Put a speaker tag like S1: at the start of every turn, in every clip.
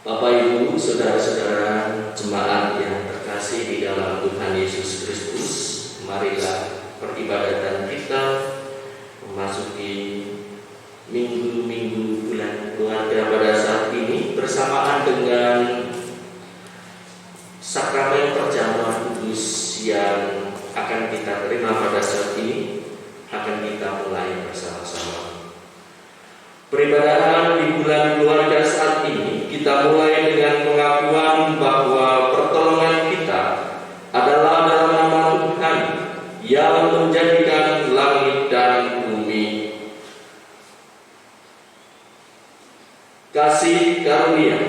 S1: Bapak, Ibu, saudara-saudara jemaat yang terkasih di dalam Tuhan Yesus Kristus, marilah peribadatan kita memasuki minggu-minggu bulan keluarga pada saat ini bersamaan dengan sakramen perjamuan kudus yang akan kita terima pada saat ini, akan kita mulai bersama-sama. Peribadahan di bulan keluarga saat ini kita mulai dengan pengakuan bahwa pertolongan kita adalah dalam nama Tuhan yang menjadikan langit dan bumi. Kasih karunia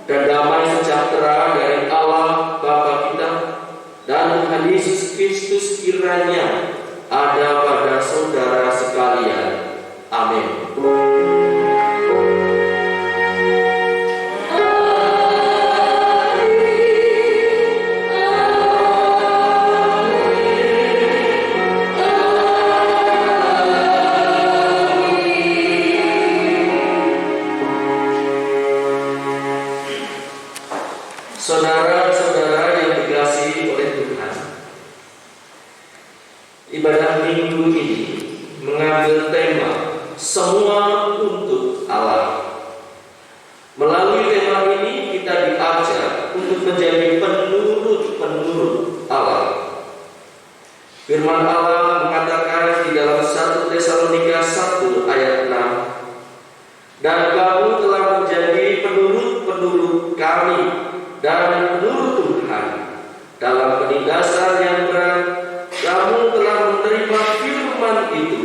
S1: dan damai sejahtera dari Allah Bapa kita dan Tuhan Yesus Kristus kiranya ada pada saudara sekalian. Amin. Saudara-saudara yang dikasihi oleh Tuhan, ibadah minggu ini mengambil tema semua untuk Allah. Melalui tema ini kita diajak untuk menjadi penurut Allah. Firman Allah mengatakan di dalam 1 Tesalonika 1 ayat 6, dan kamu telah menjadi penurut kami dan menurut Tuhan dalam penindasan yang berat. Kamu telah menerima firman itu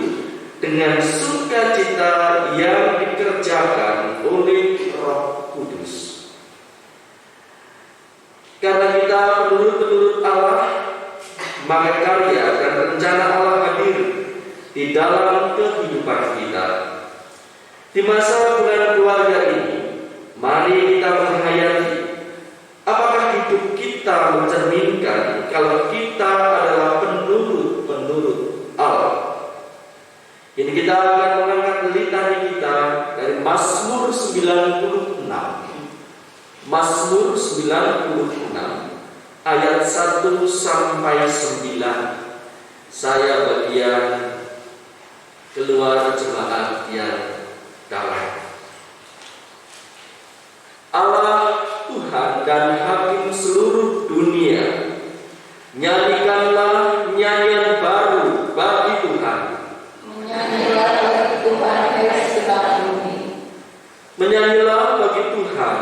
S1: dengan sukacita yang dikerjakan oleh Roh Kudus. Karena kita penurut Allah, maka karya dan rencana Allah hadir di dalam kehidupan kita. Di masa bulan keluarga ini, mari kita menghayati apakah hidup kita mencerminkan kalau kita adalah penurut Allah. Ini kita akan mengangkat litani kita dari Mazmur 96. Mazmur 96 ayat 1 sampai 9. Saya bagian keluar jemaat yang dalam. Allah Tuhan dan Hakim seluruh dunia, nyanyikanlah nyanyian baru bagi Tuhan.
S2: Menyanyilah bagi Tuhan, hai segenap bumi.
S1: Menyanyilah bagi Tuhan,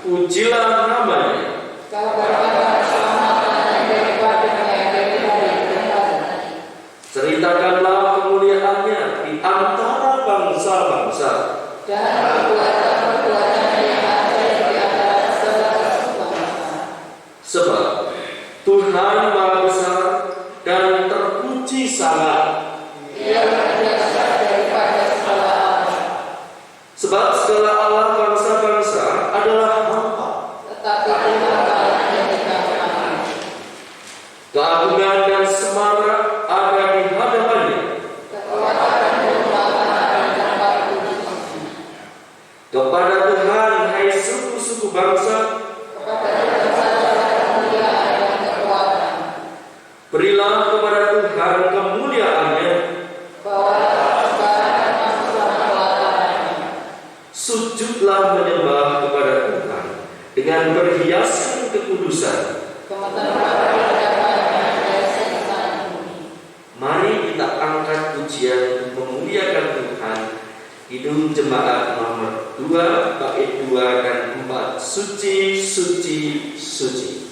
S1: pujilah namanya.
S2: Kabarkanlah keselamatan daripadanya dari hari ke hari.
S1: Ceritakanlah kemuliaannya di antara bangsa-bangsa.
S2: Dan perbuatan-perbuatannya yang ada di antara segala suku bangsa.
S1: Sebab Tuhan Maha Besar dan terpuji sangat.
S2: Dia berkuasa daripada segala Allah.
S1: Sebab segala Allah bangsa-bangsa adalah hampa.
S2: Tetapi Tuhan Allah yang dikatakan.
S1: Keagungan dan semarak ada di hadapannya.
S2: Kekuatan dan kehormatan akan tempat duduknya.
S1: Kepada Tuhan, hai suku-suku bangsa,
S2: Kepada Tuhan saja kemuliaan dan kekuatan.
S1: berilah kepada Tuhan kemuliaannya.
S2: Bawalah persembahan dan angsuran pelatarannya.
S1: Sujudlah menyembah kepada Tuhan dengan berhiaskan kekudusan.
S2: Kementerian perdagangan dan sesat bumi.
S1: Mari kita angkat pujian memuliakan Tuhan. Kidung jemaat nomor 2 bait 2 dan 4. Suci, suci, suci.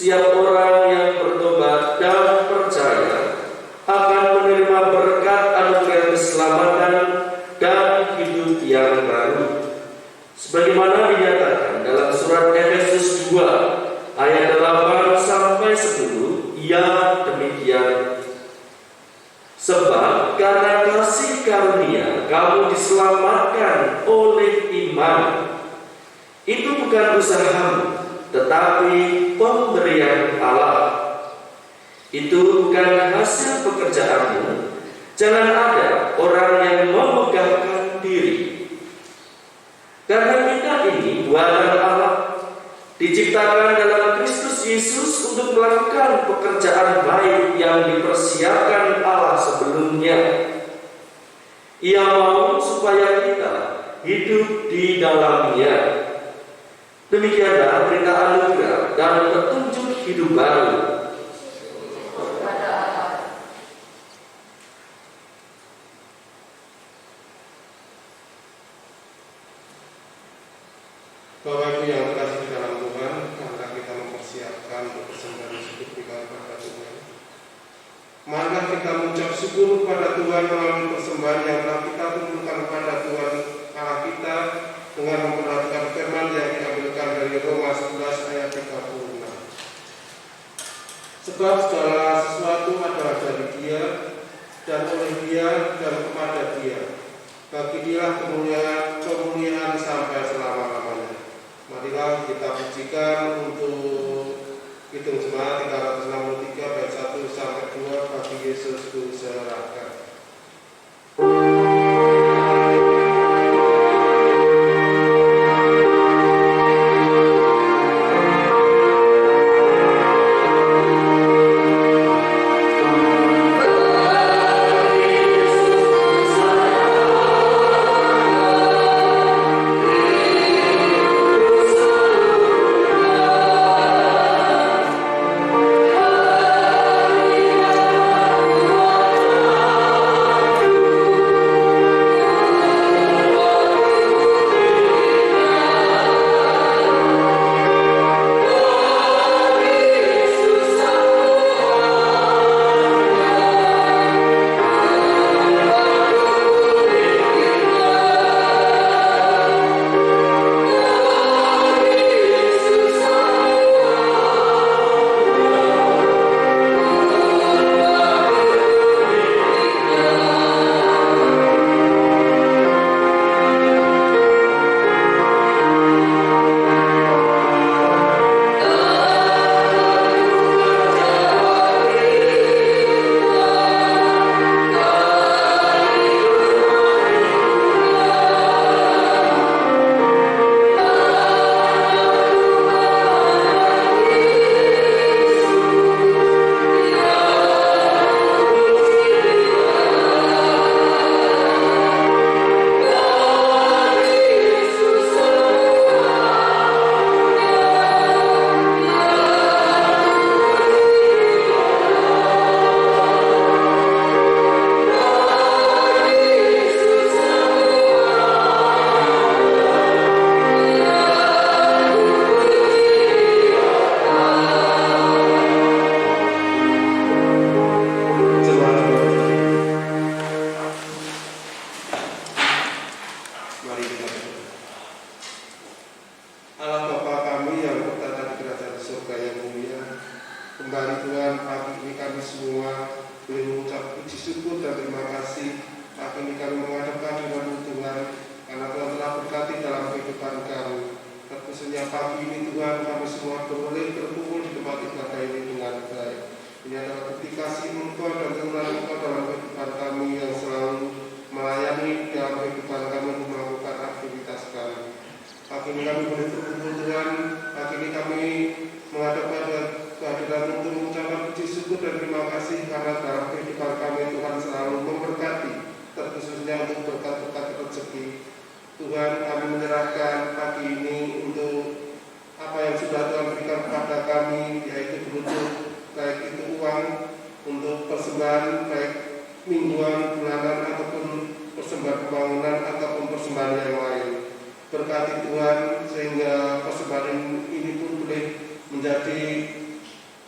S1: Setiap orang yang bertobat dan percaya akan menerima berkat anugerah keselamatan dan hidup yang baru. Sebagaimana dinyatakan dalam surat Efesus 2 ayat 8 sampai 10, ya demikian. Sebab karena kasih karunia kamu diselamatkan oleh iman. Itu bukan usahamu, tetapi pemberian Allah. Itu bukan hasil pekerjaanmu. Jangan ada orang yang memegahkan diri. Karena kita ini buatan Allah, diciptakan dalam Kristus Yesus untuk melakukan pekerjaan baik yang dipersiapkan Allah sebelumnya. Ia mau supaya kita hidup di dalamnya. Demikianlah berita anugerah dan petunjuk hidup baru.
S3: Bapak Ibu yang terkasih di dalam Tuhan, marilah kita mempersiapkan untuk persembahan syukur kita kepada Tuhan. Marilah kita mengucap syukur kepada Tuhan melalui persembahan yang telah kita tunjukkan kepada Tuhan Allah kita dengan memperhatikan firman yang diambilkan dari Roma 11 ayat 36. Sebab segala sesuatu adalah dari Dia dan oleh Dia dan kepada Dia. Bagi Dia kemuliaan sampai selama-lamanya. Marilah kita pujikan untuk Kidung Jemaat 363 bait 1 sampai 2, bagi Yesus ku serahkan.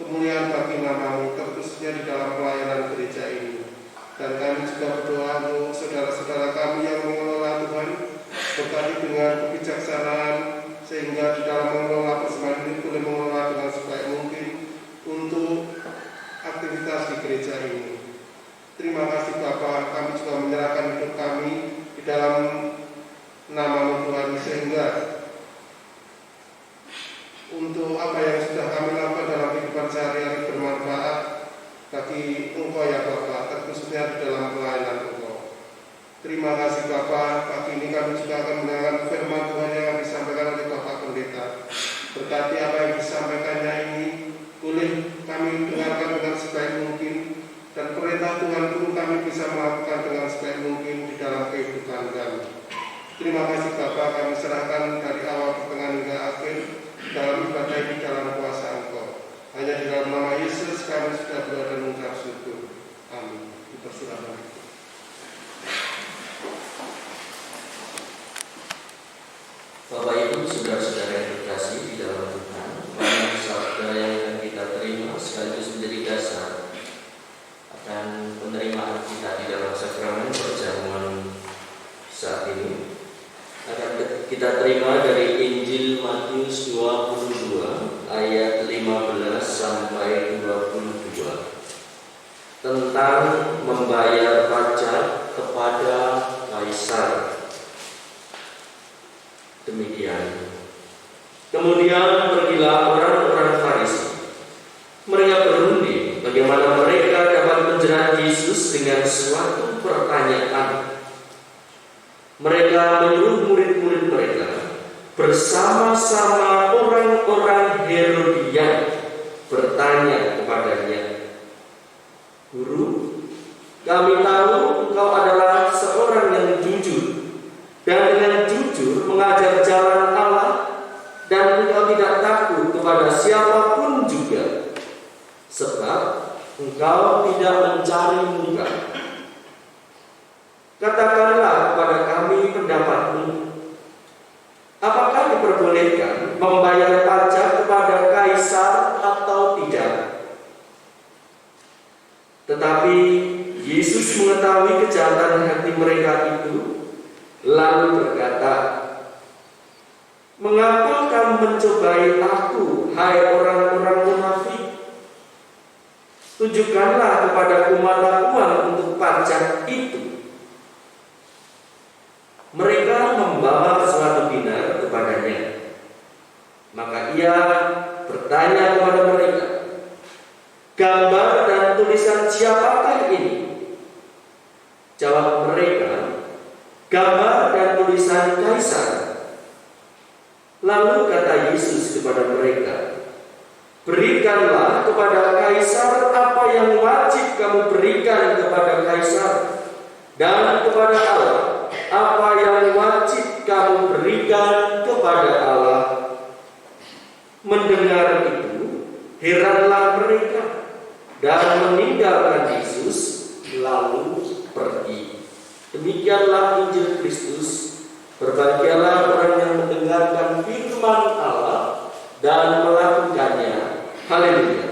S3: kemuliaan bagi nama-Mu, terkhususnya di dalam pelayanan gereja ini. Dan kami juga berdoa untuk saudara-saudara kami yang mengelola Tuhan, berkati dengan kebijaksanaan, sehingga di dalam mengelola persembahan ini boleh mengelola dengan sebaik mungkin untuk aktivitas di gereja ini. Terima kasih Bapa, kami juga menyerahkan hidup kami di dalam nama-Mu Tuhan, sehingga untuk apa yang sudah kami lakukan dalam kehidupan sehari-hari bermanfaat bagi Engkau ya Bapa, terkhususnya di dalam pelayanan Engkau. Terima kasih Bapa, pagi ini kami juga akan mendengarkan firman Tuhan yang akan disampaikan oleh Bapak Pendeta. Berkati apa yang disampaikannya ini, boleh kami dengarkan dengan sebaik mungkin, dan perintah Tuhan pun kami bisa melakukan dengan sebaik mungkin di dalam kehidupan kami. Terima kasih Bapak, kami serahkan dari awal pertengahan hingga akhir dalam ibadah ini dalam kuasa Engkau. Hanya di dalam nama Yesus kami sudah berdoa dan mengucap syukur. Amin. Dipersilakan.
S1: Bapak Ibu, saudara-saudara yang terkasih di dalam Tuhan, banyak sabda yang akan kita terima sekaligus menjadi dasar akan penerimaan kita di dalam sakramen perjamuan saat ini. Akan kita terima dari Injil Matius 22 ayat 15 sampai 22 tentang membayar pajak kepada kaisar. Demikian. Kemudian pergilah orang-orang Farisi. Mereka berunding bagaimana mereka dapat menjerat Yesus dengan suatu pertanyaan. Mereka menyuruh murid-murid mereka bersama-sama orang-orang Herodian bertanya kepadanya, "Guru, kami tahu engkau adalah seorang yang jujur dan dengan jujur mengajar jalan Allah, dan engkau tidak takut kepada siapapun juga, sebab engkau tidak mencari muka. Katakanlah kepada kami pendapatmu. Apakah diperbolehkan membayar pajak kepada kaisar atau tidak?" Tetapi Yesus mengetahui kejahatan hati mereka itu, lalu berkata, "Mengapa kamu mencobai aku, hai orang-orang munafik? Tunjukkanlah kepadaku mata uang untuk pajak itu." Mereka membawa suatu dinar kepadanya. Maka ia bertanya kepada mereka, "Gambar dan tulisan siapakah ini?" Jawab mereka, "Gambar dan tulisan kaisar." Lalu kata Yesus kepada mereka, "Berikanlah kepada kaisar apa yang wajib kamu berikan kepada kaisar, dan kepada Allah apa yang wajib kamu berikan kepada Allah." Mendengar itu, heranlah mereka dan meninggalkan Yesus lalu pergi. Demikianlah Injil Kristus. Berbahagialah orang yang mendengarkan firman Allah dan melakukannya. Haleluya.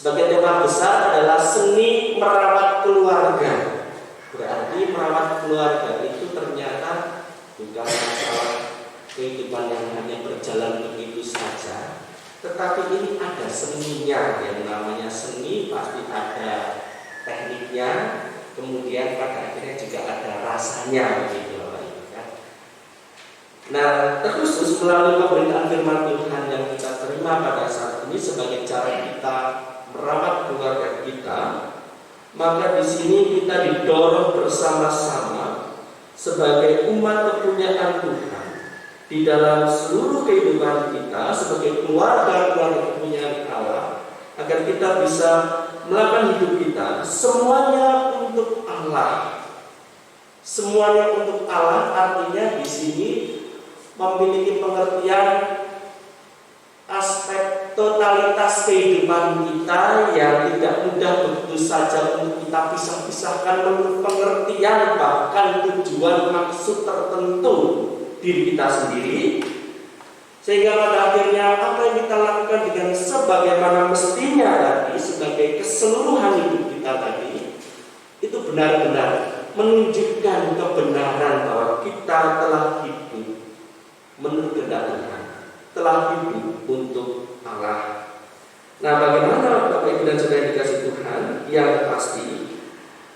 S1: Sebagai tema besar adalah seni merawat keluarga. Berarti merawat keluarga itu ternyata bukan masalah kehidupan yang hanya berjalan begitu saja, tetapi ini ada seninya. Yang namanya seni pasti ada tekniknya,
S4: kemudian pada akhirnya juga ada rasanya begitu Bapak Ibu ya. Nah, terkhusus melalui pemberitaan firman Tuhan yang kita terima pada saat ini sebagai cara kita merawat keluarga kita, maka di sini kita didorong bersama-sama sebagai umat kepunyaan Tuhan di dalam seluruh kehidupan kita sebagai keluarga kepunyaan Allah, agar kita bisa melakukan hidup kita semuanya untuk Allah. Semuanya untuk Allah artinya di sini memiliki pengertian aspek totalitas kehidupan kita yang tidak mudah begitu saja untuk kita pisah-pisahkan menurut pengertian bahkan tujuan maksud tertentu diri kita sendiri, sehingga pada akhirnya apa yang kita lakukan dengan sebagaimana mestinya tadi sebagai keseluruhan hidup kita tadi itu benar-benar menunjukkan kebenaran bahwa kita telah hidup menurut kehendak Tuhan, telah hidup untuk Allah. Nah, bagaimana Bapak Ibu dan Saudara yang dikasihi Tuhan? Yang pasti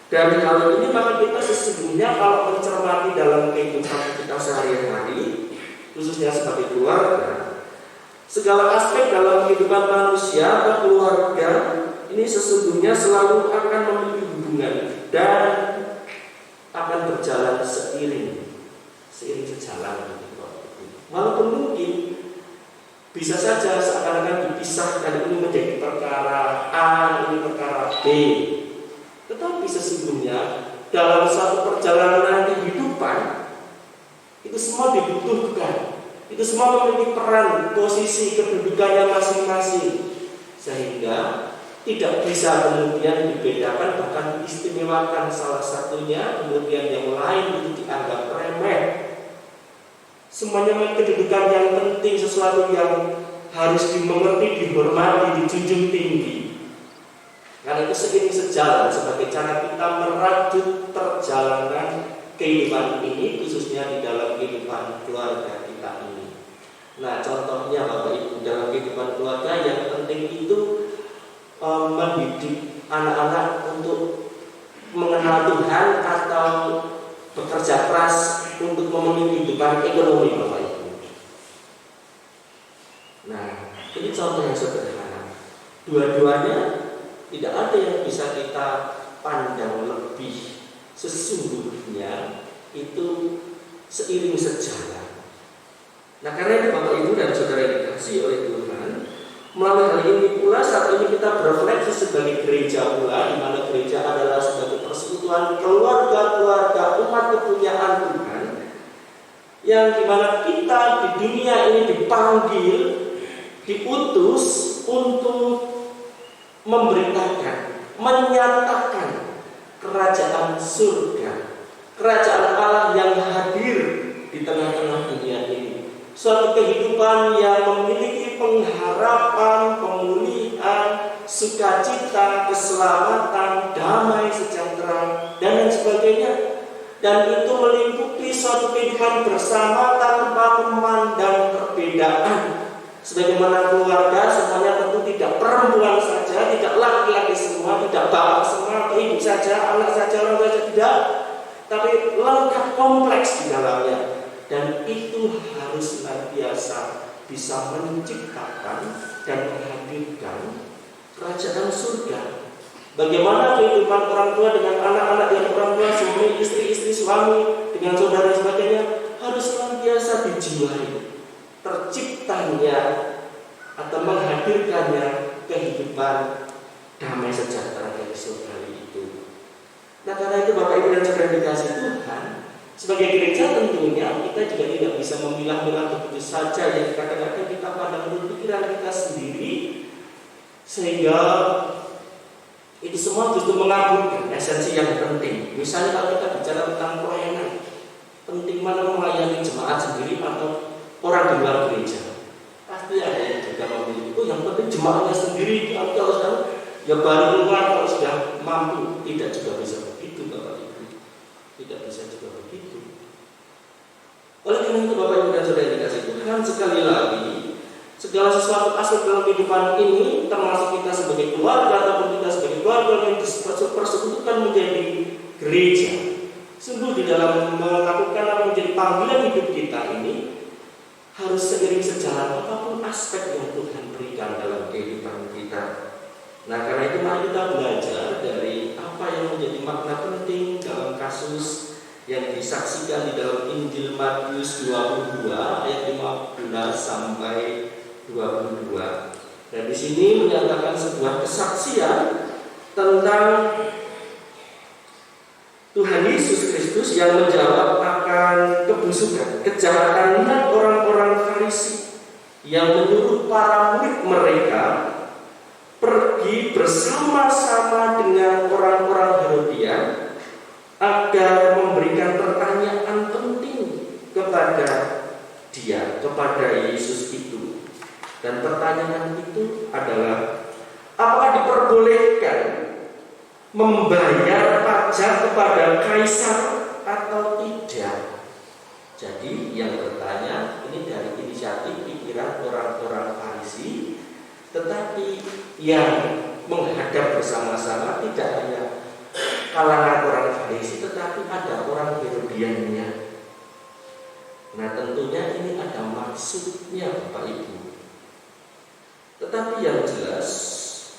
S4: dari hal ini maka kita sesungguhnya kalau mencermati dalam kehidupan kita sehari-hari, khususnya sebagai keluarga, segala aspek dalam kehidupan manusia atau keluarga ini sesungguhnya selalu akan memiliki hubungan dan akan berjalan seiring sejalan. Walaupun mungkin bisa saja seakan-akan dipisahkan, ini menjadi perkara A, ini perkara B, tetapi sesungguhnya dalam satu perjalanan kehidupan itu semua dibutuhkan, itu semua memiliki peran, posisi, kedudukannya masing-masing, sehingga tidak bisa kemudian dibedakan bahkan diistimewakan salah satunya kemudian yang lain itu dianggap remeh. Semuanya memiliki kedudukan yang penting, sesuatu yang harus dimengerti, dihormati, dijunjung tinggi. Karena itu seiring sejalan sebagai cara kita merajut perjalanan kehidupan ini, khususnya di dalam kehidupan keluarga kita ini. Nah, contohnya Bapak Ibu dalam kehidupan keluarga yang penting itu mendidik anak-anak untuk mengenal Tuhan atau bekerja keras untuk memenuhi kehidupan ekonomi Bapak Ibu. Nah, ini contoh yang sederhana. Dua-duanya tidak ada yang bisa kita pandang lebih, sesungguhnya itu seiring sejalan. Nah, karena itu Bapak Ibu dan Saudara yang dikasihi oleh Tuhan, melalui hal ini pula saat ini kita berefleksi sebagai gereja pula, di mana gereja adalah sebagai persekutuan keluarga-keluarga umat kepunyaan Tuhan, yang dimana kita di dunia ini dipanggil, diutus untuk memberitakan, menyatakan kerajaan surga, kerajaan Allah yang hadir di tengah-tengah dunia ini. Suatu kehidupan yang memiliki pengharapan, pemulihan, sukacita, keselamatan, damai, sejahtera, dan lain sebagainya. Dan itu meliputi suatu kehidupan bersama tanpa memandang perbedaan. Sebagaimana keluarga semuanya tentu tidak perempuan saja, tidak laki-laki semua, tidak bapak semua, atau ibu saja, anak saja, orang saja, tidak, tapi lengkap kompleks di dalamnya. Dan itu harus senantiasa bisa menciptakan dan menghadirkan kerajaan surga. Bagaimana kehidupan orang tua dengan anak-anak dan orang tua, suami, istri suami, dengan saudara dan sebagainya, harus senantiasa dijiwai terciptanya atau menghadirkannya kehidupan damai sejahtera dari surga itu. Nah, karena itu Bapak Ibu dan Saudara dikasihi Tuhan, sebagai gereja tentunya kita juga tidak bisa memilah-milah begitu saja yang kadang-kadang kita pandang menurut pikiran kita sendiri, sehingga itu semua justru mengaburkan esensi yang penting. Misalnya kalau kita bicara tentang pelayanan, penting mana melayani jemaat sendiri atau orang di luar gereja? Pasti ada yang juga memilih itu yang penting jemaatnya sendiri, kalau sudah ya baru keluar kalau sudah mampu. Tidak juga bisa begitu Bapak Ibu, tidak bisa juga begitu. Oleh karena itu Bapak Ibu dan Saudara yang dikasihi Tuhan, sekali lagi segala sesuatu aspek dalam kehidupan ini, termasuk kita sebagai keluarga ataupun kita sebagai keluarga yang persekutukan menjadi gereja. Sungguh di dalam melakukan apa yang menjadi panggilan hidup kita ini harus seiring sejalan apapun aspek yang Tuhan berikan dalam kehidupan kita. Nah, karena itu mari kita belajar dari apa yang menjadi makna penting dalam kasus yang disaksikan di dalam Injil Matius 22 ayat 15 sampai 22. Dan di sini menyatakan sebuah kesaksian tentang Tuhan Yesus Kristus yang menjawab akan kebusukan, kejahatan orang-orang Farisi yang menyuruh para murid mereka pergi bersama-sama dengan orang-orang Herodian agar memberikan pertanyaan penting kepada dia, kepada Yesus itu. Dan pertanyaan itu adalah, apakah diperbolehkan membayar pajak kepada kaisar atau tidak? Jadi yang bertanya ini dari inisiatif pikiran orang-orang Farisi, tetapi yang menghadap bersama-sama tidak hanya kalangan orang Farisi, tetapi ada orang Herodiannya. Nah, tentunya ini ada maksudnya, Bapak Ibu. Tetapi yang jelas,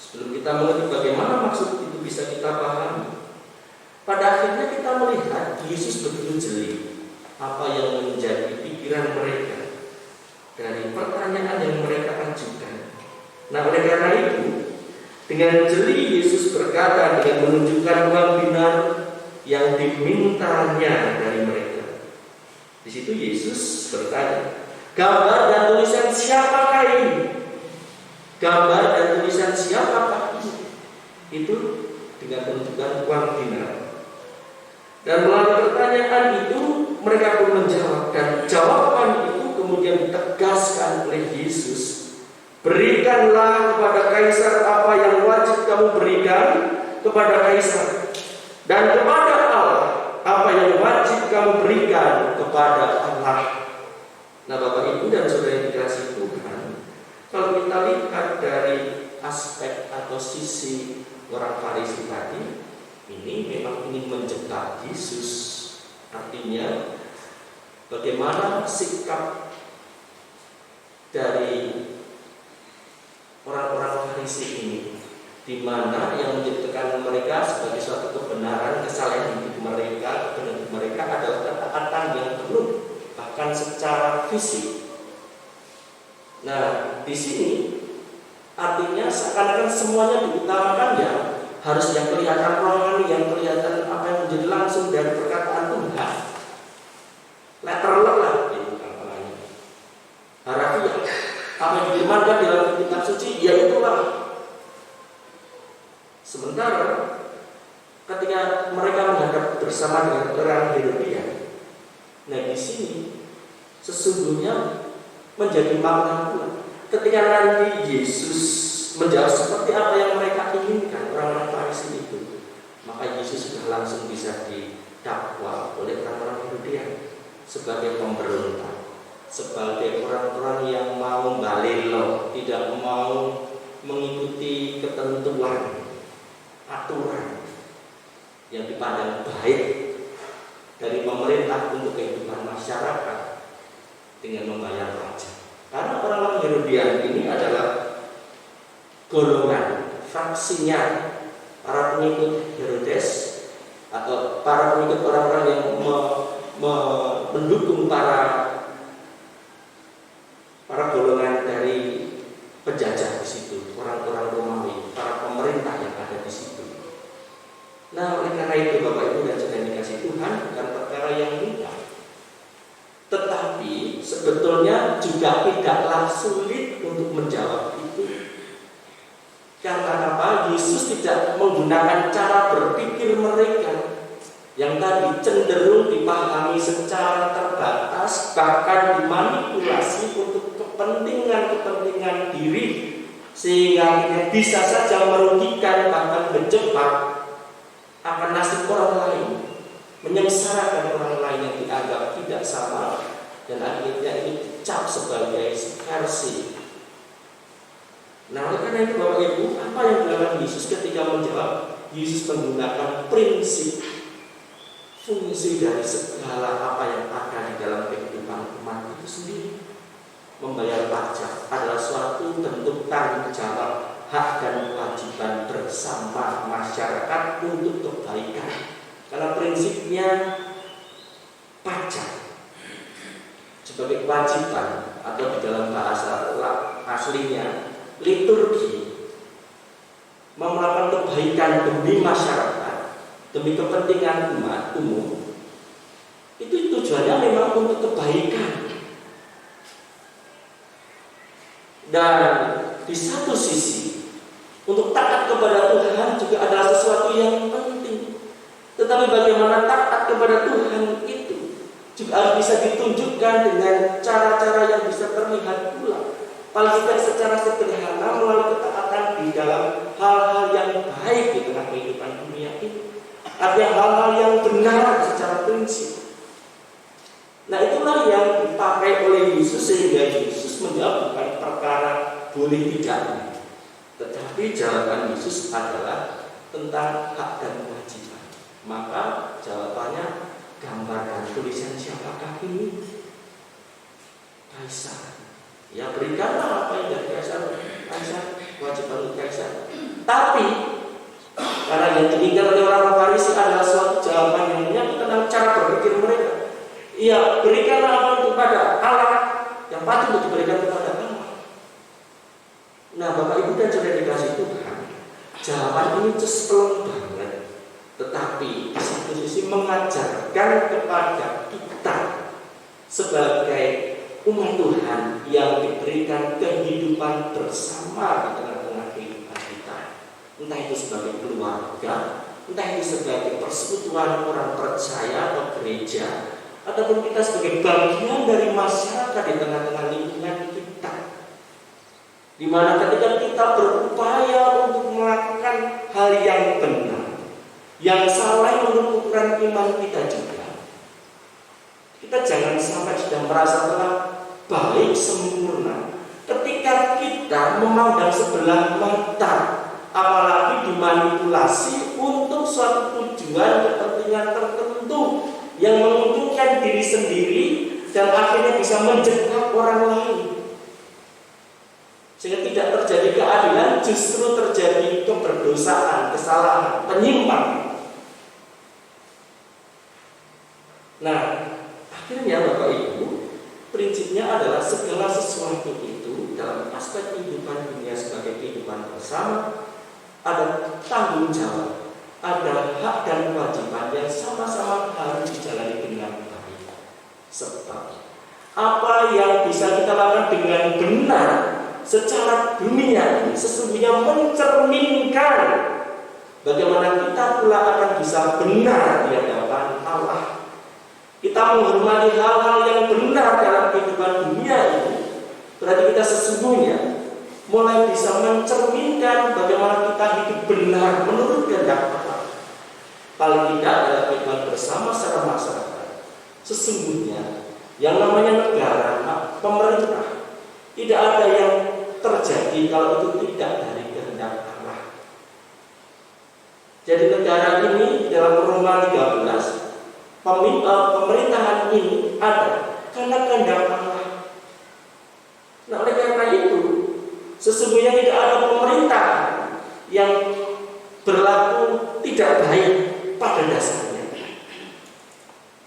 S4: sebelum kita mengerti bagaimana maksud itu bisa kita pahami, pada akhirnya kita melihat Yesus begitu jeli apa yang menjadi pikiran mereka dari pertanyaan yang mereka ajukan. Nah, oleh karena itu, dengan jeli Yesus berkata dengan menunjukkan uang dinar yang dimintanya dari mereka. Di situ Yesus bertanya, gambar dan tulisan siapakah ini? Gambar dan tulisan siapakah ini? Itu dengan menunjukkan uang dinar. Dan melalui pertanyaan itu mereka pun menjawab, dan jawaban itu kemudian ditegaskan oleh Yesus. Berikanlah kepada kaisar apa yang wajib kamu berikan kepada kaisar, dan kepada Allah apa yang wajib kamu berikan kepada Allah. Nah, Bapak Ibu dan Saudara yang dikasihi Tuhan, kalau kita lihat dari aspek atau sisi orang Farisi tadi, ini memang ingin menjebak Yesus. Artinya, bagaimana sikap dari orang-orang Farisi ini, di mana yang menjadikan mereka sebagai suatu kebenaran, kesalahan hidup mereka, kebenaran mereka adalah ketaatan yang penuh, bahkan secara fisik. Nah, di sini artinya seakan-akan semuanya diutamakan, ya harus yang kelihatan rohani, yang kelihatan apa yang menjadi langsung dari perkataan Tuhan. Letterlek lah, itu namanya. Harafiah. Apa yang difirmankan dalam kitab suci, ya itulah. Sementara ketika mereka menghadap bersama dengan orang Herodian, nah di sini sesungguhnya menjadi makna pula. Ketika nanti Yesus menjawab seperti apa yang mereka inginkan, orang-orang Farisi itu, maka Yesus sudah langsung bisa didakwa oleh orang-orang Herodian sebagai pemberontak, sebagai orang-orang yang mau balelo, tidak mau mengikuti ketentuan, aturan yang dipandang baik dari pemerintah untuk kehidupan masyarakat dengan membayar pajak. Karena orang-orang Herodian ini adalah golongan, fraksinya para pengikut Herodes atau para pengikut orang-orang yang mendukung para golongan dari penjajah di situ, orang-orang Romawi, para pemerintah yang ada di situ. Nah, oleh karena itu Bapak Ibu dan Saudara dikasih Tuhan, bukan perkara yang mudah. Tetapi sebetulnya juga tidaklah sulit untuk menjawab itu. Karena apa? Yesus tidak menggunakan cara berpikir mereka yang tadi cenderung dipahami secara terbatas, bahkan dimanipulasi untuk kepentingan diri, sehingga bisa saja merugikan, bahkan menjebak akan nasib orang lain, menyengsarakan orang lain yang dianggap tidak sama, dan akhirnya ini dicap sebagai subversi. Nah, oleh karena itu Bapak Ibu, apa yang dilakukan Yesus ketika menjawab? Yesus menggunakan prinsip fungsi dari segala apa yang ada di dalam kehidupan umat itu sendiri. Membayar pajak adalah suatu bentuk tanggung jawab, hak dan kewajiban bersama masyarakat untuk kebaikan. Karena prinsipnya pajak sebagai kewajiban atau di dalam bahasa aslinya liturgi, melakukan kebaikan demi masyarakat, demi kepentingan umat umum, itu tujuannya memang untuk kebaikan. Dan di satu sisi untuk taat kepada Tuhan juga adalah sesuatu yang penting. Tetapi bagaimana taat kepada Tuhan itu juga harus bisa ditunjukkan dengan cara-cara yang bisa terlihat pula. Paling tidak secara sederhana melalui ketaatan di dalam hal-hal yang baik di tengah kehidupan dunia ini. Artinya hal-hal yang benar secara prinsip. Nah, itulah yang dipakai oleh Yesus sehingga Yesus menjawab bukan perkara boleh tidaknya, tetapi jawaban Yesus adalah tentang hak dan kewajiban. Maka jawabannya, gambarkan tulisan siapakah ini? Kaisar. Ya, berikanlah apa yang dari Kaisar. Kaisar, kewajiban untuk Kaisar. Tapi karena yang diinginkan oleh orang Farisi adalah suatu jawaban yang menyangkut tentang cara berpikir mereka. Iya, berikanlah apa kepada Allah yang patut untuk diberikan kepada Allah. Nah, Bapak Ibu dan Saudara dikasih Tuhan, jawaban ini cespleng banget, tetapi di satu sisi mengajarkan kepada kita sebagai umat Tuhan yang diberikan kehidupan bersama di tengah-tengah kehidupan kita, entah itu sebagai keluarga, entah itu sebagai persekutuan orang percaya atau gereja, ataupun kita sebagai bagian dari masyarakat di tengah-tengah lingkungan kita, di mana ketika kita berupaya untuk melakukan hal yang benar, yang salah menurut ukuran iman kita juga, kita jangan sampai sudah merasa telah baik sempurna ketika kita memandang sebelah mata, apalagi dimanipulasi untuk suatu tujuan kepentingan tertentu yang menguntungkan diri sendiri dan akhirnya bisa menjerat orang lain, sehingga tidak terjadi keadilan, justru terjadi keberdosaan, kesalahan, penyimpangan. Nah, akhirnya Bapak Ibu, prinsipnya adalah segala sesuatu itu dalam aspek kehidupan dunia sebagai kehidupan bersama ada tanggung jawab, ada hak dan kewajiban yang sama-sama harus dijalani dengan baik. Sebab apa yang bisa kita lakukan dengan benar secara dunia ini sesungguhnya mencerminkan bagaimana kita pula akan bisa benar di hadapan Allah. Kita menghormati hal-hal yang benar dalam kehidupan dunia ini, berarti kita sesungguhnya mulai bisa mencerminkan bagaimana kita hidup benar menurut kehendak Allah. Paling tidak dalam kehidupan bersama secara masyarakat, sesungguhnya yang namanya negara, pemerintah, tidak ada yang terjadi kalau itu tidak dari kehendak Allah. Jadi negara ini dalam Roma 13, pemerintahan ini ada karena kehendak Allah. Nah, oleh karena itu, sesungguhnya tidak ada pemerintah yang berlaku tidak baik pada dasarnya.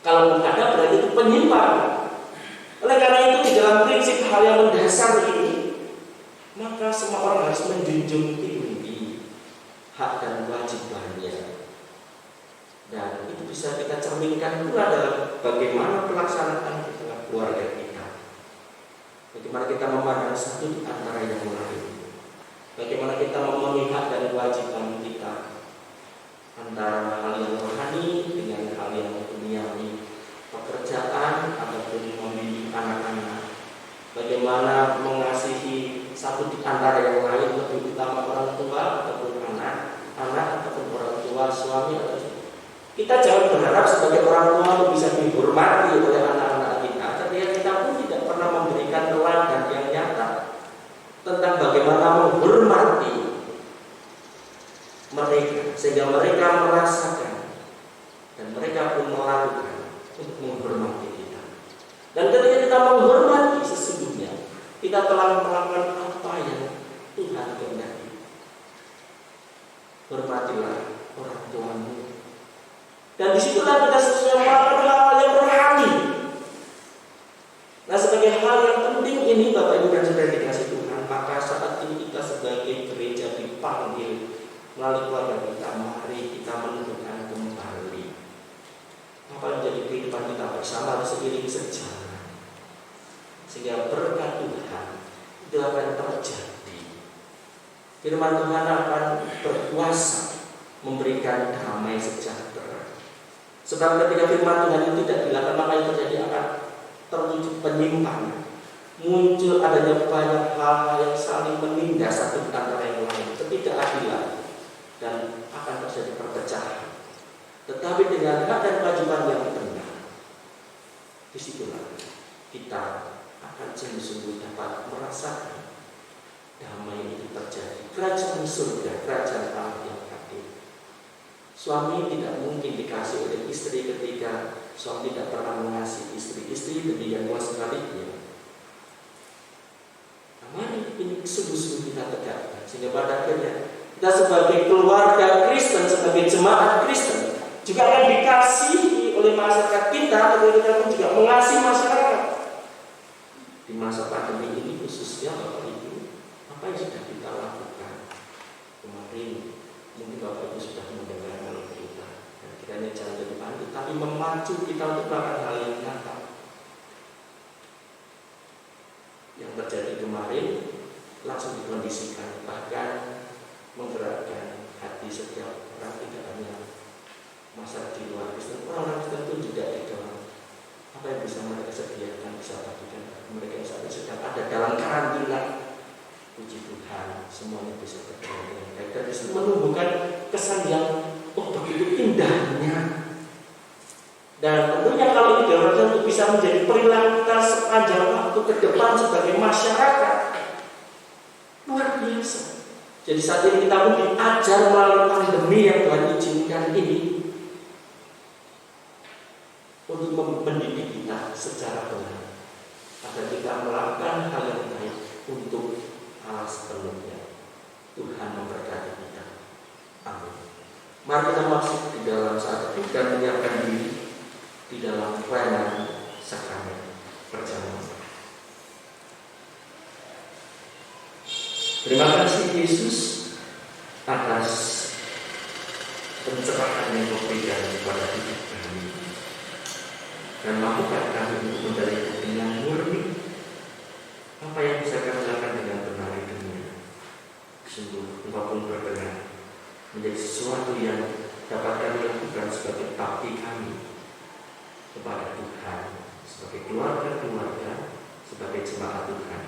S4: Kalau ada, berarti itu penyimpangan. Oleh karena itu, di dalam prinsip hal yang mendasar ini, maka semua orang harus menjunjung tinggi hak dan kewajibannya. Dan itu bisa kita cerminkan pula dalam bagaimana pelaksanaan di tengah keluarga kita. Bagaimana kita memandang satu di antara yang lain. Bagaimana kita memenuhi hak dan kewajiban kita antara hal yang rohani dengan hal yang duniawi, pekerjaan ataupun memilih anak-anak. Bagaimana mengasihi satu di antara yang lain, lebih utama orang tua ataupun anak ataupun orang tua, suami atau istri. Kita jangan berharap sebagai orang tua bisa dihormati oleh anak-anak kita, ketika kita pun tidak pernah memberikan teladan yang nyata tentang bagaimana menghormati mereka, sehingga mereka merasakan dan mereka pun melakukan untuk menghormati kita. Dan ketika kita menghormati, sesungguhnya kita telah melakukan apa yang Tuhan kehendaki. Hormatilah orang tuamu. Dan disitulah kita sesuai melakukan hal yang rohani. Nah, sebagai hal yang penting ini Bapak Ibu dan Saudara dikasih Tuhan, maka saat ini kita sebagai gereja dipanggil melalui keluarga kita, mari kita menentukan kembali apa yang menjadi kehidupan kita bersama seiring sejalan, sehingga berkat Tuhan itu akan terjadi. Firman Tuhan akan berkuasa memberikan damai sejahtera. Sebab ketika firman Tuhan itu tidak dilakukan, maka yang terjadi akan terwujud penyimpangan, muncul adanya banyak hal-hal yang saling menindas satu antara yang lain, ketidakadilan, dan akan terjadi perpecahan. Tetapi dengan hak dan kewajiban yang benar, disitulah kita akan sungguh-sungguh dapat merasakan damai itu terjadi. Kerajaan surga, kerajaan Allah yang hadir. Suami tidak mungkin dikasih oleh istri ketika suami tidak pernah mengasihi istri demikian pula sebaliknya. Nah, mari ini sungguh-sungguh kita tegakkan sehingga pada akhirnya kita sebagai keluarga Kristen, sebagai jemaat Kristen juga akan dikasihi oleh masyarakat kita, atau kita pun juga mengasihi masyarakat. Di masa pandemi ini khususnya Bapak Ibu, apa yang sudah kita lakukan kemarin? Mungkin Bapak Ibu sudah mendengarkan berita, dan kiranya jangan jadi panik, tapi memacu kita untuk melakukan hal yang nyata. Yang terjadi kemarin langsung dikondisikan, bahkan menggerakkan hati setiap orang, tidak hanya masyarakat di luar Kristen, orang-orang Kristen pun juga di dalam. Apa yang bisa mereka sediakan, bisa bagikan mereka yang saat ini sedang ada dalam karantina. Puji Tuhan, semuanya bisa berjalan dengan baik dan bisa menumbuhkan kesan yang begitu indahnya. Dan tentunya kalau ini diharapkan untuk bisa menjadi perilaku kita sepanjang waktu ke depan sebagai masyarakat, luar biasa. Jadi saat ini kita pun diajar melalui pandemi yang Tuhan izinkan ini untuk mendidik kita secara benar, agar kita melakukan hal yang baik untuk Allah sepenuhnya. Tuhan memberkati kita. Amin. Mari kita masuk di dalam saat itu dan menyiapkan diri di dalam pelayanan sakramen perjamuan. Terima kasih Yesus atas pencerahan yang kau berikan kepada hidup kami, dan mampukan kami untuk menjalani dengan murni apa yang bisa kami lakukan dengan benar di dunia. Sungguh Engkau pun berkenan menjadi sesuatu yang dapat kami lakukan sebagai bakti kami kepada Tuhan, sebagai keluarga-keluarga, sebagai jemaat Tuhan.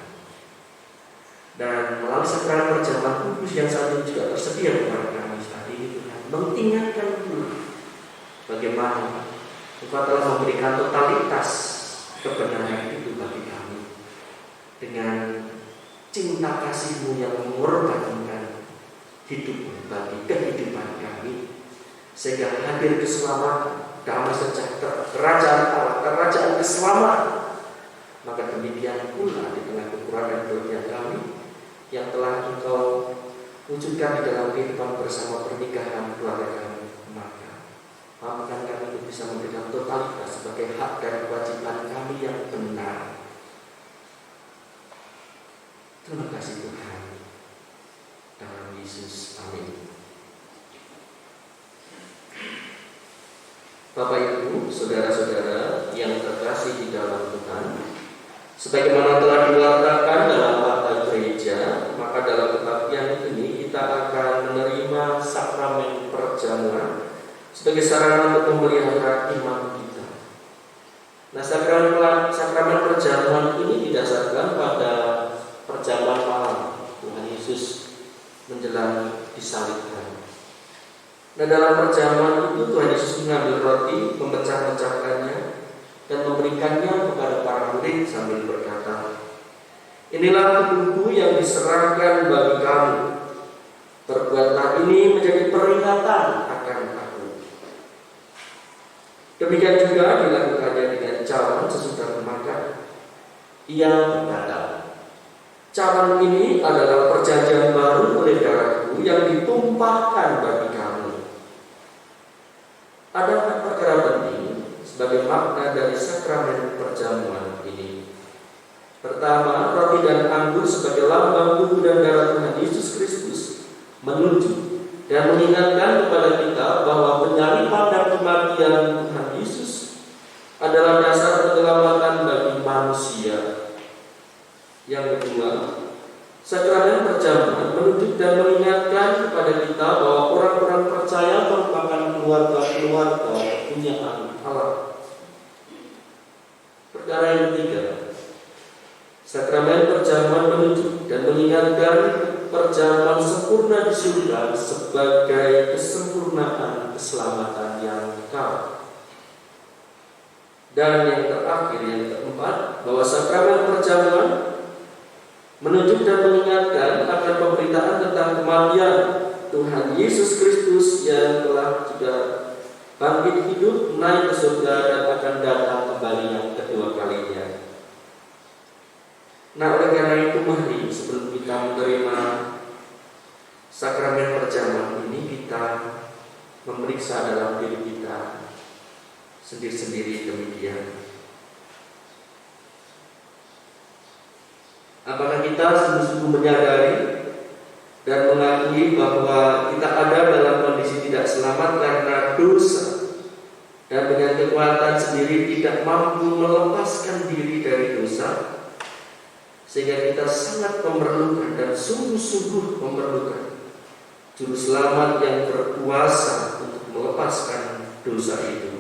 S4: Dan melalui sakramen perjamuan kudus yang saat ini juga tersedia kepada kami saat ini, Tuhan mengingatkan pula bagaimana Engkau telah memberikan totalitas kebenaran itu bagi kami dengan cinta kasih-Mu yang mengorbankan hidupmu bagi kehidupan kami, sehingga hadir keselamatan, damai sejahtera, kerajaan Allah, kerajaan keselamatan. Maka demikian pula di tengah kekurangan dunia kami yang telah Engkau wujudkan di dalam kehidupan bersama pernikahan keluarga kami, maka mampukan kami untuk bisa memberikan totalitas sebagai hak dan kewajiban kami yang benar. Terima kasih Tuhan. Dalam Yesus, amin. Bapak Ibu, saudara-saudara yang terkasih di dalam Tuhan, sebagaimana telah diwartakan dalam akta gereja, maka dalam kebaktian ini kita akan menerima sakramen perjamuan sebagai sarana untuk memelihara iman kita. Nah, sakramen perjamuan ini didasarkan pada perjamuan malam Tuhan Yesus menjelang disalibkan. Nah, dalam perjamuan itu Tuhan Yesus mengambil roti, memecah-mecahkannya dan memberikannya kepada para murid sambil berkata, "Inilah tubuhku yang diserahkan bagi kamu. Perbuatlah ini menjadi peringatan akan aku."
S1: Demikian juga dilakukannya dengan cawan sesudah makan. Ia berkata, cawan ini adalah perjanjian baru oleh darahku yang ditumpahkan bagi kamu. Ada perkara penting sebagai makna dari sakramen perjamuan ini. Pertama, roti dan anggur sebagai lambang tubuh dan darah Tuhan Yesus Kristus menunjuk dan mengingatkan kepada kita bahwa penyaliban dan kematian Tuhan Yesus adalah dasar penyelamatan bagi manusia. Yang kedua, sakramen perjamuan menunjuk dan mengingatkan kepada kita bahwa orang-orang percaya merupakan keluarga-keluarga kepunyaan Allah. Perkara yang ketiga, sakramen perjamuan menunjuk dan mengingatkan perjamuan sempurna di surga sebagai kesempurnaan keselamatan yang kekal. Dan yang terakhir, yang keempat, bahwa sakramen perjamuan menunjuk dan mengingatkan akan pemberitaan tentang kematian Tuhan Yesus Kristus yang telah juga bangkit hidup, naik ke surga dan akan datang kembali yang kedua kalinya. Nah, oleh karena itu mari sebelum kita menerima sakramen perjamuan ini, kita memeriksa dalam diri kita sendiri-sendiri demikian. Apakah kita sungguh-sungguh menyadari dan mengakui bahwa kita ada dalam kondisi tidak selamat karena dosa, dan dengan kekuatan sendiri tidak mampu melepaskan diri dari dosa, sehingga kita sangat memerlukan dan sungguh-sungguh memerlukan Juru Selamat yang berkuasa untuk melepaskan dosa itu.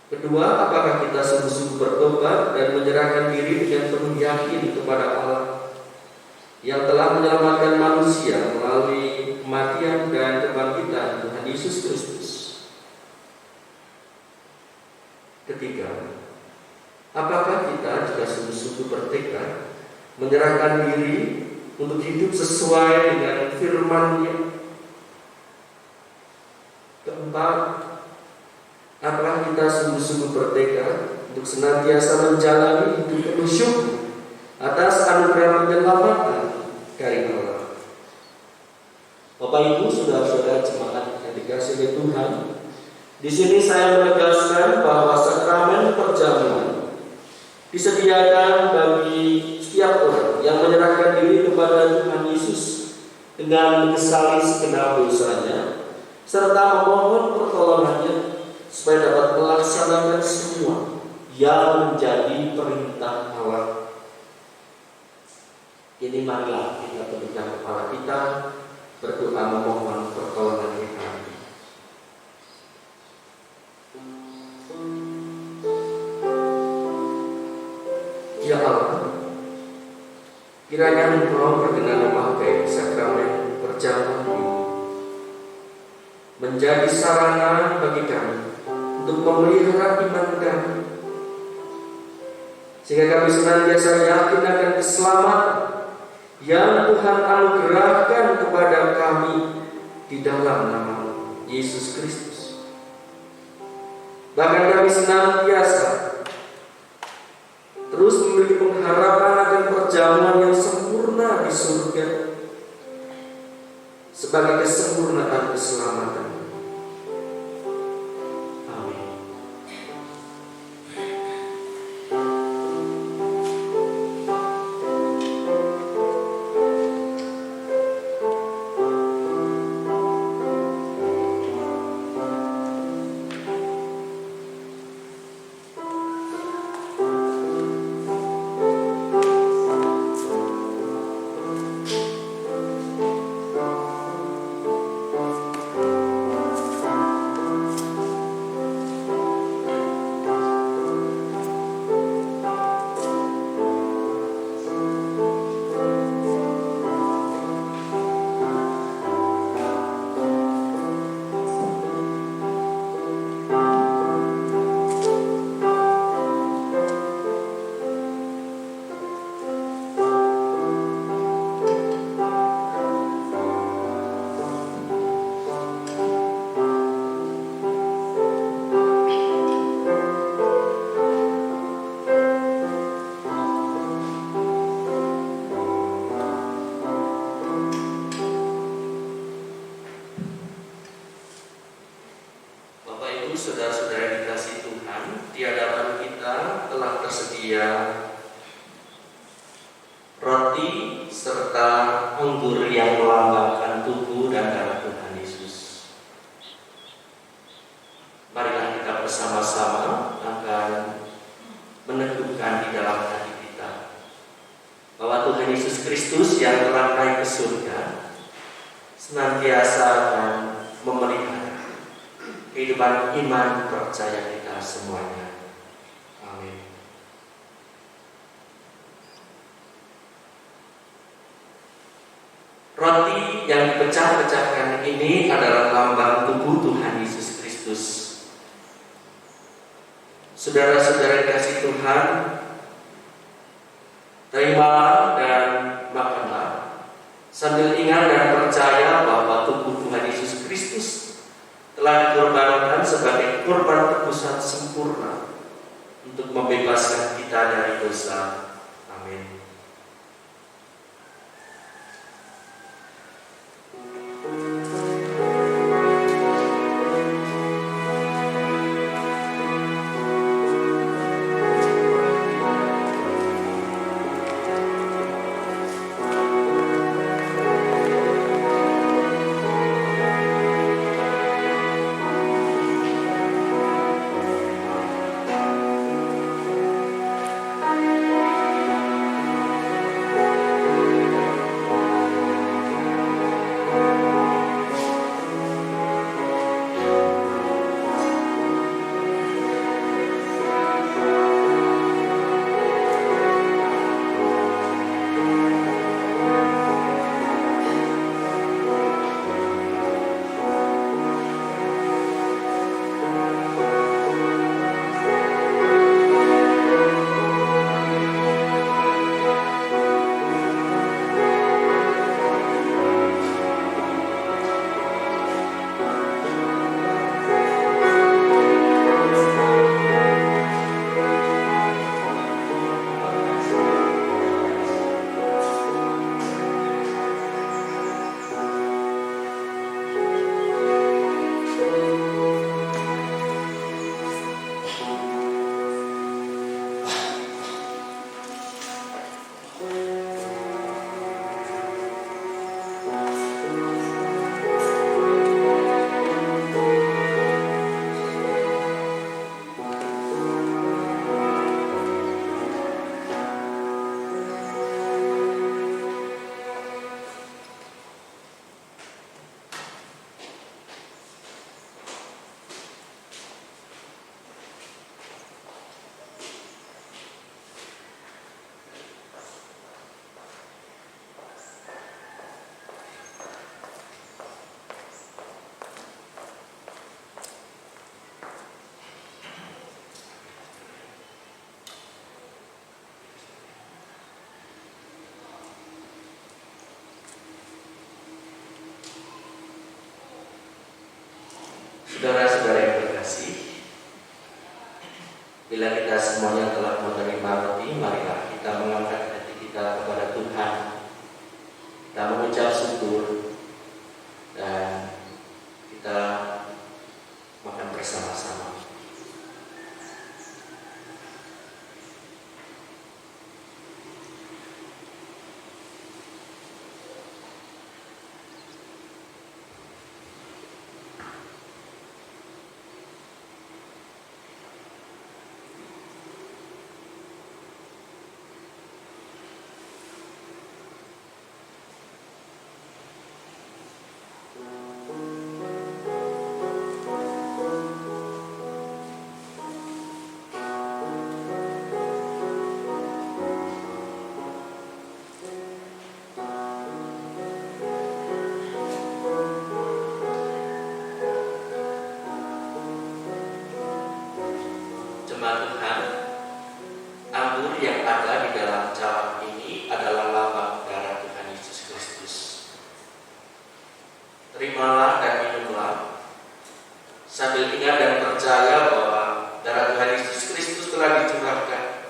S1: Kedua, apakah kita sungguh-sungguh bertobat dan menyerahkan diri dengan penuh yakin kepada Allah yang telah menyelamatkan manusia melalui kematian dan kebangkitan Tuhan Yesus Kristus? Ketiga, apakah kita juga sungguh-sungguh bertekad menyerahkan diri untuk hidup sesuai dengan firman-Nya? Keempat, apakah kita sungguh-sungguh bertekad untuk senantiasa menjalani hidup penuh syukur atas anugerah penyelamatan dari Allah? Bapak Ibu, saudara-saudara jemaat yang dikasihi oleh Tuhan, di sini saya menegaskan bahwa sakramen perjamuan disediakan bagi setiap orang yang menyerahkan diri kepada Tuhan Yesus dengan menyesali segenap dosanya serta memohon pertolongannya supaya dapat melaksanakan semua yang menjadi perintah Allah. Ini marilah kita tundukkan kepala kita, berdoa memohon pertolongan Tuhan. Ya Allah, kiranya Engkau berkenan memakai sakramen perjamuan ini menjadi sarana bagi kami untuk memelihara iman kami, sehingga kami senantiasa yakin akan keselamatan yang Tuhan anugerahkan kepada kami di dalam nama Yesus Kristus. Bahkan kami senantiasa terus memiliki pengharapan akan perjamuan yang sempurna di surga sebagai kesempurnaan keselamatan. saudara-saudara yang dikasihi Tuhan, di hadapan kita telah tersedia roti serta anggur yang melambangkan tubuh dan darah Tuhan Yesus. Marilah kita bersama-sama akan meneguhkan di dalam hati kita bahwa Tuhan Yesus Kristus yang telah naik ke surga senantiasa akan memelihara kehidupan iman percaya kita semuanya. Amin. Roti yang dipecah-pecahkan ini adalah lambang tubuh Tuhan Yesus Kristus. Saudara-saudara kasih Tuhan, terimalah dan makanlah sambil ingat dan percaya bahwa tubuh Tuhan Yesus Kristus telah dikorbankan sebagai korban tebusan sempurna untuk membebaskan kita dari dosa. Amin. Saudara-saudara yang terkasih, bila kita semuanya telah menerima roti, marilah kita mengangkat hati kita kepada Tuhan. Kita mengucap syukur dan kita makan bersama-sama. Jemaat Tuhan, anggur yang ada di dalam cawan ini adalah lambang darah Tuhan Yesus Kristus. Terimalah dan minumlah sambil ingat dan percaya bahwa darah Tuhan Yesus Kristus telah dicurahkan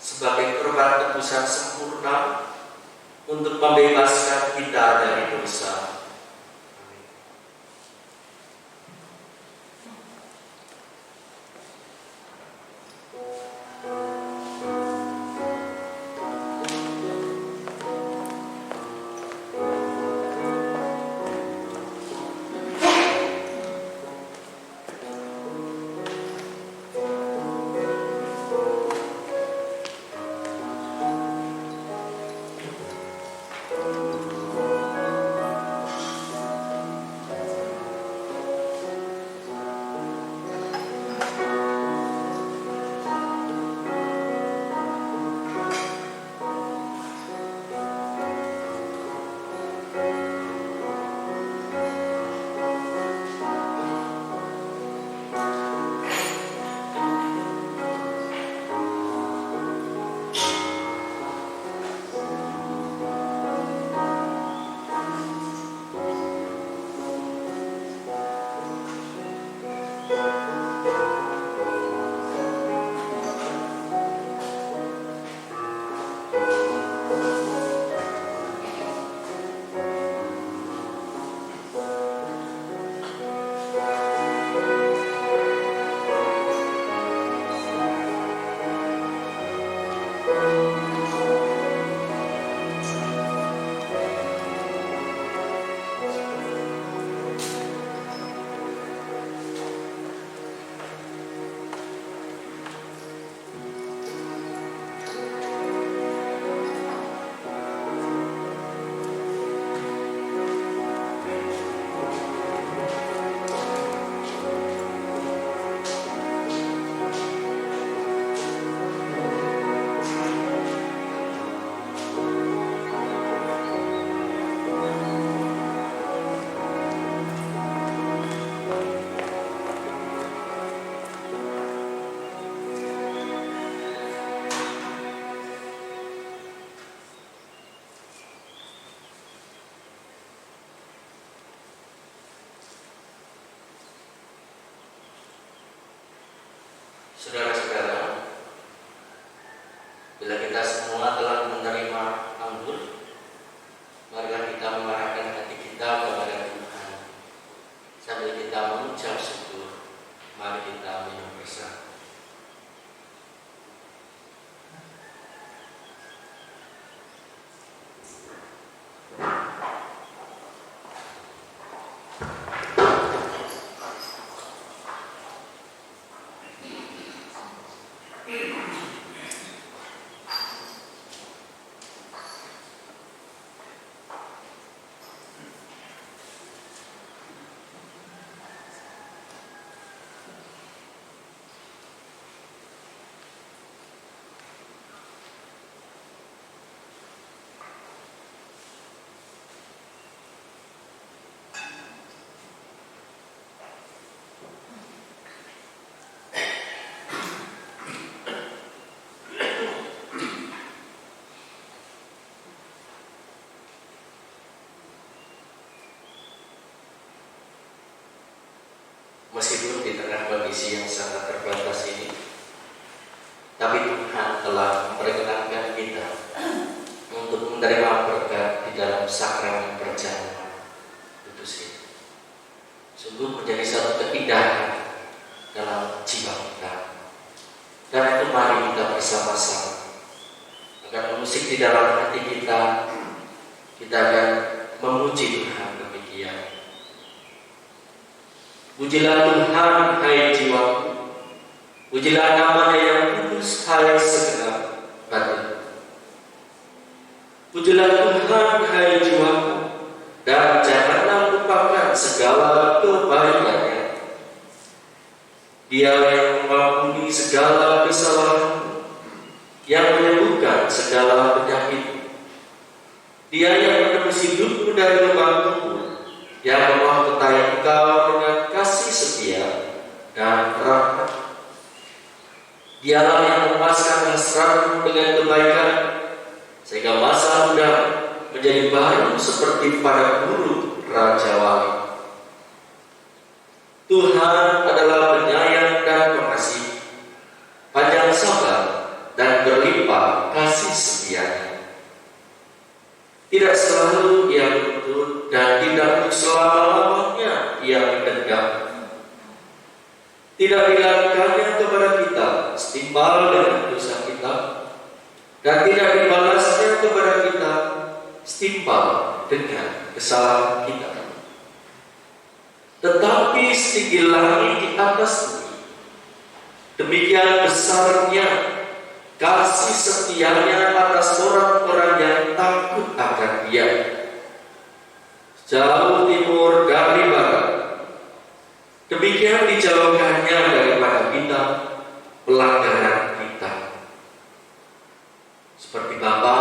S1: sebagai korban tebusan sempurna untuk membebaskan kita dari dosa. Saudara-saudara, bila kita semua telah menerima anggur, marilah kita mengarahkan hati kita kepada Tuhan. Sambil kita mengucap syukur, mari kita minum bersama. Meskipun di tengah kondisi yang sangat terbatas ini, tapi Tuhan telah memperkenankan kita untuk menerima berkat di dalam sakramen perjamuan kudus ini. Sungguh menjadi satu keindahan dalam jiwa kita. Dan itu mari kita bersama-sama akan memusik di dalam hati kita. Kita akan memuji Tuhan demikian. Pujilah Tuhan, hai jiwaku. Pujilah nama-Nya yang kudus, hai segenap batin. Pujilah Tuhan, hai jiwaku, dan janganlah lupakan segala kebaikan-Nya. Dia yang mengampuni segala kesalahanmu, yang menyembuhkan segala penyakitmu. Dia yang menebus hidupmu dari lubang kubur, yang memahkotai engkau dengan kasih setia dan rahmat. Dialah yang melepaskan hasratmu dengan kebaikan, sehingga masa muda menjadi baru seperti pada dulu Raja Wali. Tuhan adalah penyayang dan pengasih, panjang sabar dan berlimpah kasih setia-Nya. Tidak selalu Ia menuntut dan tidak untuk selama-lamanya Ia mendendam. Tidak dilakukannya kepada kita setimpal dengan dosa kita, dan tidak dibalasnya kepada kita setimpal dengan kesalahan kita. Tetapi setinggi langit di atas bumi, demikian besarnya kasih setia-Nya atas orang-orang yang takut akan Dia. Jauh timur dari barat, demikian dijauhkannya daripada kita pelanggaran kita. Seperti Bapa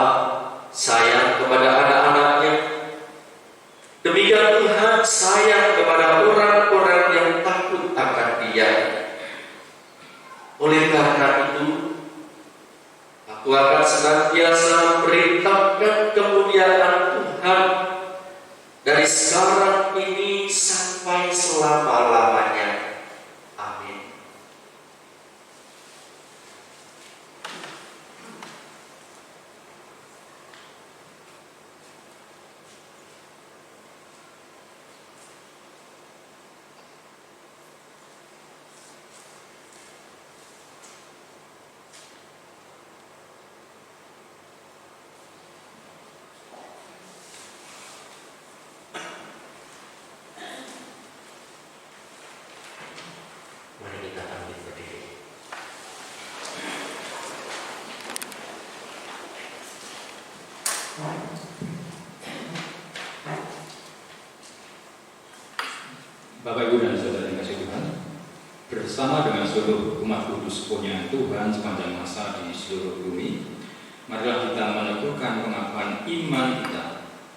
S1: sayang kepada anak-anaknya, demikian Tuhan sayang kepada orang-orang yang takut akan Dia. Oleh karena itu, aku akan senantiasa memberitakan kemuliaan Tuhan dari sekarang ini sampai selama-lamanya. Amin. Mari kita ambil berdiri.
S5: Bapak, Ibu, dan Saudara yang kasih Tuhan, bersama dengan seluruh umat kudus punya Tuhan sepanjang masa di seluruh bumi, marilah kita meneguhkan pengakuan iman kita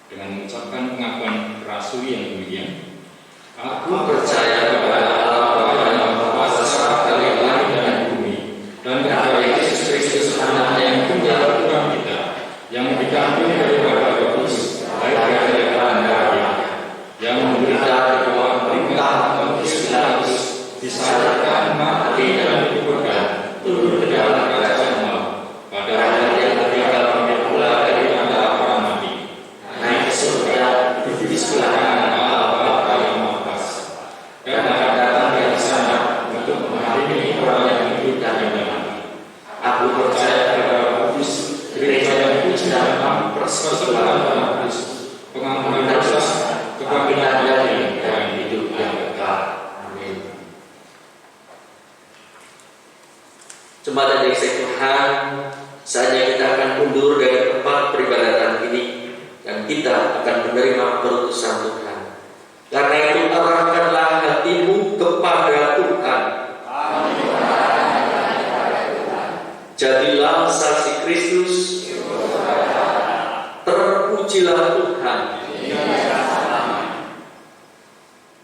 S5: dengan mengucapkan pengakuan rasuli yang demikian. Aku percaya kepada Allah yang berkuasa dari langit dan bumi, dan kepada Yesus Kristus Anaknya yang tunggal Tuhan kita, yang dikandung dari Roh Kudus, baik dari Maria, yang menderita di bawah perintah Pontius Pilatus, disalibkan, mati dan dikuburkan,
S1: kebangkitan dari dan hidup yang kekal. Amin. Jemaat yang dikasihi Tuhan, saatnya kita akan mundur dari tempat peribadatan ini dan kita akan menerima perutusan Tuhan. Karena itu arahkanlah hatimu kepada Tuhan. Jadilah saksi Kristus. Terpujilah Tuhan.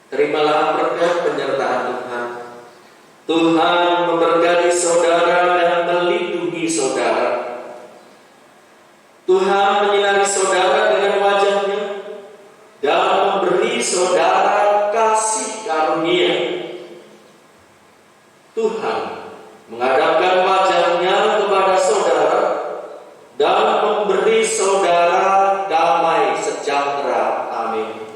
S1: Terimalah berkat penyertaan Tuhan. Tuhan memberkati saudara dan melindungi saudara. Tuhan menyinari saudara dengan wajah-Nya dan memberi saudara kasih karunia. Tuhan menghadapkan wajah-Nya kepada saudara dan memberi saudara damai sejahtera. Amin.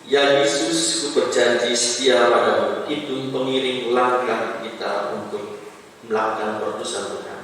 S1: Ya Yesus, Ku berjanji setia padamu. Itu pengiring langkah kita untuk melakukan perutusan Tuhan.